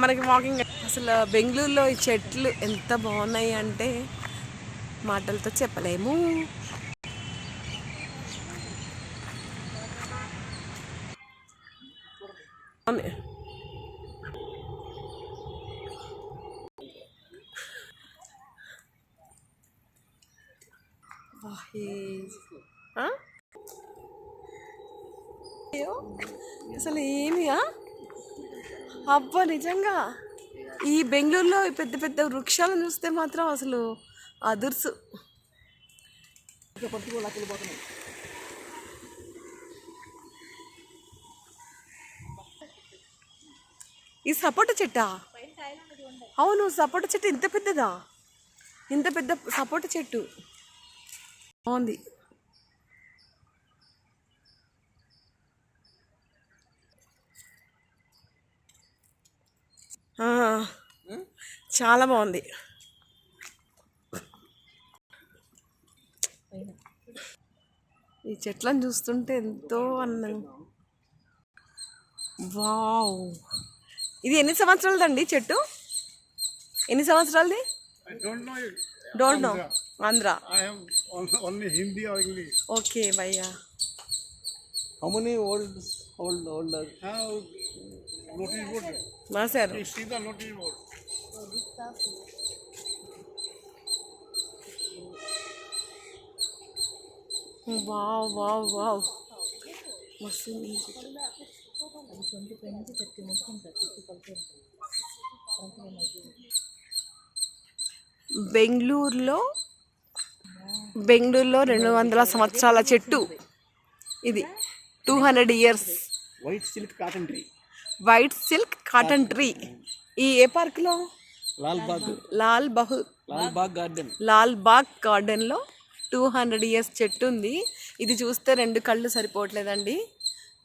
మనకి వాకింగ్ అసలు బెంగళూరులో ఈ చెట్లు ఎంత బాగున్నాయి అంటే మాటలతో చెప్పలేము. అసలు ఏమియా అబ్బా, నిజంగా ఈ బెంగళూరులో పెద్ద పెద్ద వృక్షాలను చూస్తే మాత్రం అసలు అదుర్సు. ఈ సపోటా చెట్టా? అవును, సపోటా చెట్టు ఇంత పెద్దదా? ఇంత పెద్ద సపోటా చెట్టు బాగుంది. చాలా బాగుంది. ఈ చెట్లను చూస్తుంటే ఎంతో అందంగా. వావ్, ఇది ఎన్ని సంవత్సరాలదండి చెట్టు? ఎన్ని సంవత్సరాలది? Don't know. Andhra. Only Hindi or English. Okay, భయ్యా. How many old? Notice board. మాసారు. See the notice board. Wow wow wow, మస్తు. బెంగళూరులో 200 సంవత్సరాల చెట్టు ఇది. 200 years. White silk cotton tree. ఈ ఏ పార్క్లో? లాల్ బాగ్ గార్డెన్లో 200 years చెట్టు ఉంది. ఇది చూస్తే 2 కళ్ళు సరిపోవట్లేదండి.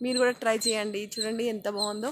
మీరు కూడా ట్రై చేయండి. చూడండి ఎంత బాగుందో.